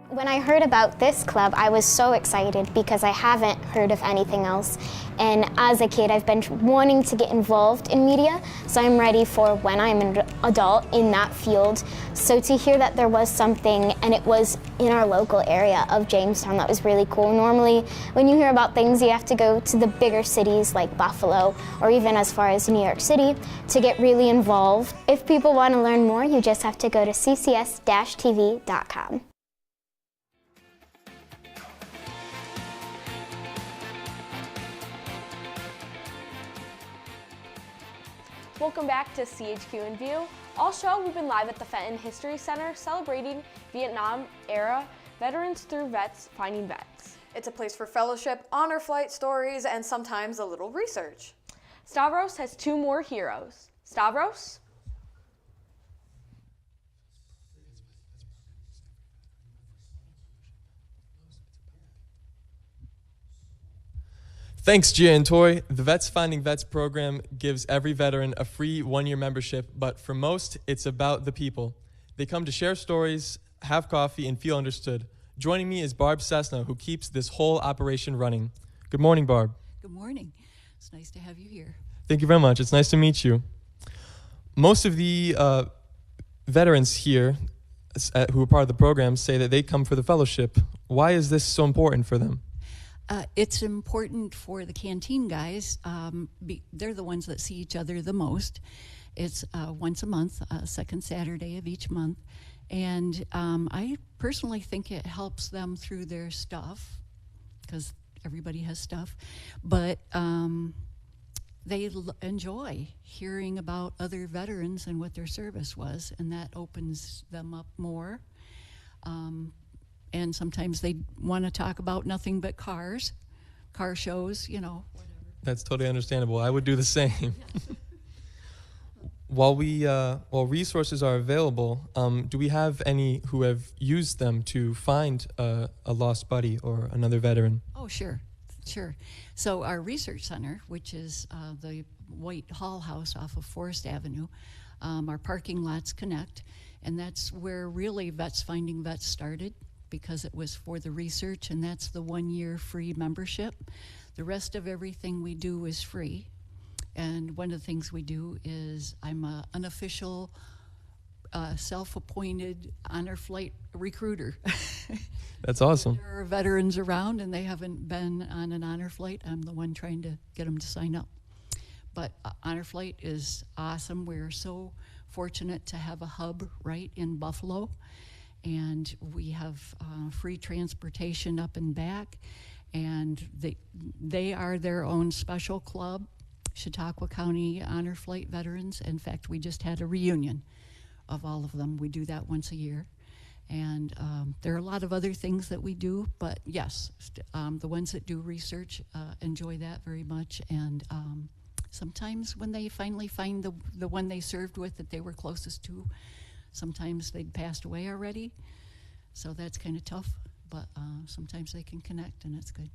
When I heard about this club, I was so excited because I haven't heard of anything else. And as a kid, I've been wanting to get involved in media, so I'm ready for when I'm an adult in that field. So to hear that there was something, and it was in our local area of Jamestown, that was really cool. Normally, when you hear about things, you have to go to the bigger cities like Buffalo, or even as far as New York City, to get really involved. If people want to learn more, you just have to go to ccs-tv.com. Welcome back to CHQ In-View. All show, we've been live at the Fenton History Center celebrating Vietnam-era veterans through Vets Finding Vets. It's a place for fellowship, honor flight stories, and sometimes a little research. Stavros has two more heroes. Stavros? Thanks, Gia and Toy. The Vets Finding Vets program gives every veteran a free one-year membership, but for most, it's about the people. They come to share stories, have coffee, and feel understood. Joining me is Barb Cessna, who keeps this whole operation running. Good morning, Barb. Good morning. It's nice to have you here. Thank you very much. It's nice to meet you. Most of the veterans here who are part of the program say that they come for the fellowship. Why is this so important for them? It's important for the canteen guys. They're the ones that see each other the most. It's once a month, second Saturday of each month. And I personally think it helps them through their stuff, because everybody has stuff. But they enjoy hearing about other veterans and what their service was, and that opens them up more. And sometimes they want to talk about nothing but cars, car shows, you know, whatever. That's totally understandable. I would do the same. While resources are available, do we have any who have used them to find a lost buddy or another veteran? Oh, sure. So our research center, which is the White Hall House off of Forest Avenue, our parking lots connect, and that's where really Vets Finding Vets started, because it was for the research, and that's the 1 year free membership. The rest of everything we do is free. And one of the things we do is I'm an unofficial, self-appointed honor flight recruiter. That's awesome. There are veterans around and they haven't been on an honor flight. I'm the one trying to get them to sign up. But honor flight is awesome. We're so fortunate to have a hub right in Buffalo. And we have free transportation up and back, and they are their own special club, Chautauqua County Honor Flight Veterans. In fact, we just had a reunion of all of them. We do that once a year. And there are a lot of other things that we do, but yes, the ones that do research enjoy that very much. And sometimes when they finally find the one they served with that they were closest to, sometimes they'd passed away already, so that's kind of tough, but sometimes they can connect, and it's good.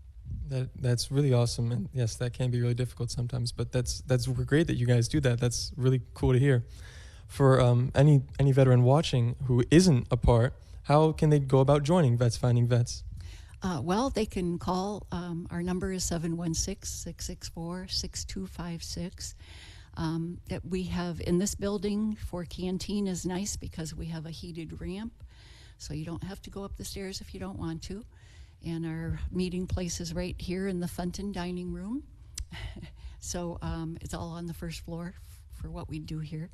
That's really awesome, and yes, that can be really difficult sometimes, but that's great that you guys do that. That's really cool to hear. For any veteran watching who isn't a part, how can they go about joining Vets Finding Vets? Well, they can call. Our number is 716-664-6256. That we have in this building for canteen is nice because we have a heated ramp, so you don't have to go up the stairs if you don't want to. And our meeting place is right here in the Fenton dining room. So it's all on the first floor for what we do here.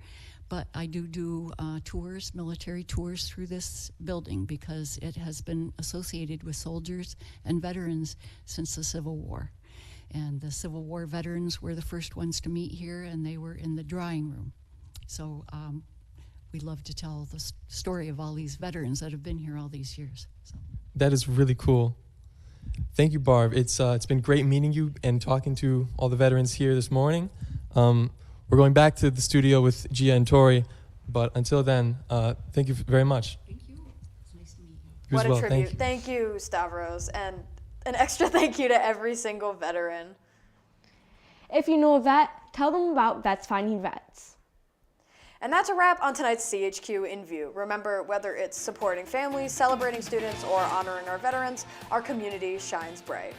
But I do tours, military tours through this building because it has been associated with soldiers and veterans since the Civil War. And the Civil War veterans were the first ones to meet here, and they were in the drawing room. So we love to tell the story of all these veterans that have been here all these years. So. That is really cool. Thank you, Barb. It's been great meeting you and talking to all the veterans here this morning. We're going back to the studio with Gia and Tori, but until then, thank you very much. Thank you. It's nice to meet you. What a tribute. Thank you, Stavros, and an extra thank you to every single veteran. If you know a vet, tell them about Vets Finding Vets. And that's a wrap on tonight's CHQ In-View. Remember, whether it's supporting families, celebrating students, or honoring our veterans, our community shines bright.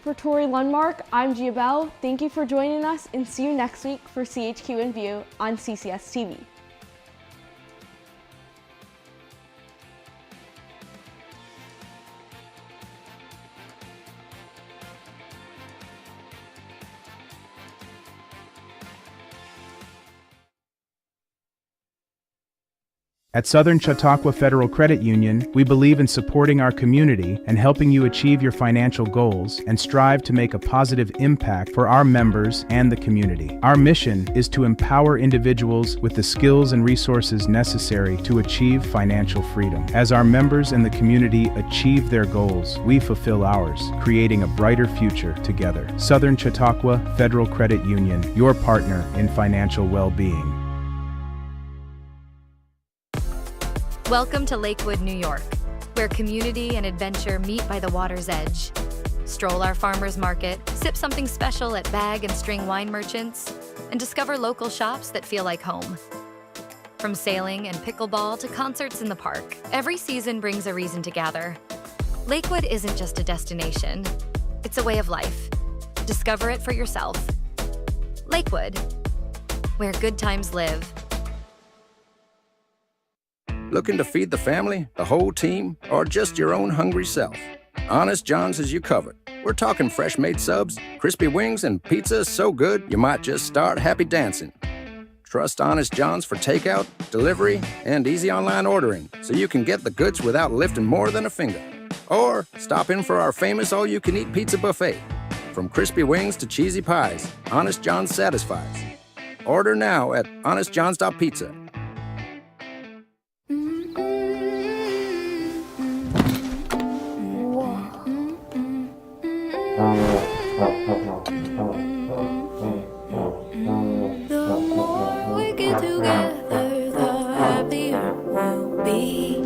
For Tori Lundmark, I'm Gia Bell. Thank you for joining us, and see you next week for CHQ In-View on CCS-TV. At Southern Chautauqua Federal Credit Union, we believe in supporting our community and helping you achieve your financial goals and strive to make a positive impact for our members and the community. Our mission is to empower individuals with the skills and resources necessary to achieve financial freedom. As our members and the community achieve their goals, we fulfill ours, creating a brighter future together. Southern Chautauqua Federal Credit Union, your partner in financial well-being. Welcome to Lakewood, New York, where community and adventure meet by the water's edge. Stroll our farmers market, sip something special at bag and string wine merchants, and discover local shops that feel like home. From sailing and pickleball to concerts in the park, every season brings a reason to gather. Lakewood isn't just a destination, it's a way of life. Discover it for yourself. Lakewood, where good times live. Looking to feed the family, the whole team, or just your own hungry self? Honest John's has you covered. We're talking fresh-made subs, crispy wings, and pizza so good you might just start happy dancing. Trust Honest John's for takeout, delivery, and easy online ordering so you can get the goods without lifting more than a finger. Or stop in for our famous all-you-can-eat pizza buffet. From crispy wings to cheesy pies, Honest John's satisfies. Order now at honestjohns.pizza. The more we get together, the happier we'll be.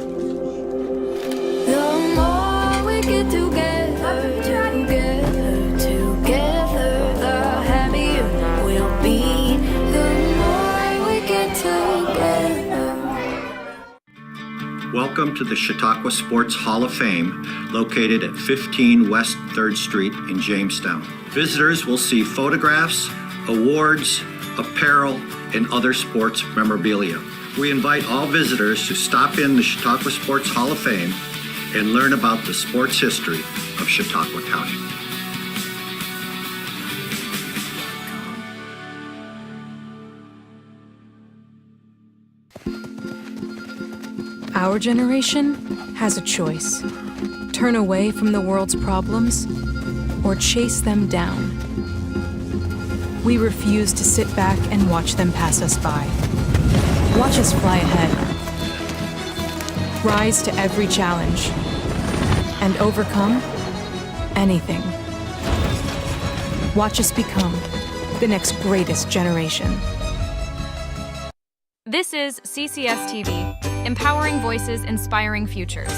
The more we get together, the happier we'll be. The more we get together. Welcome to the Chautauqua Sports Hall of Fame, located at 15 West 3rd Street in Jamestown. Visitors will see photographs, awards, apparel, and other sports memorabilia. We invite all visitors to stop in the Chautauqua Sports Hall of Fame and learn about the sports history of Chautauqua County. Our generation has a choice: turn away from the world's problems or chase them down. We refuse to sit back and watch them pass us by. Watch us fly ahead. Rise to every challenge and overcome anything. Watch us become the next greatest generation. This is CCS-TV, empowering voices, inspiring futures.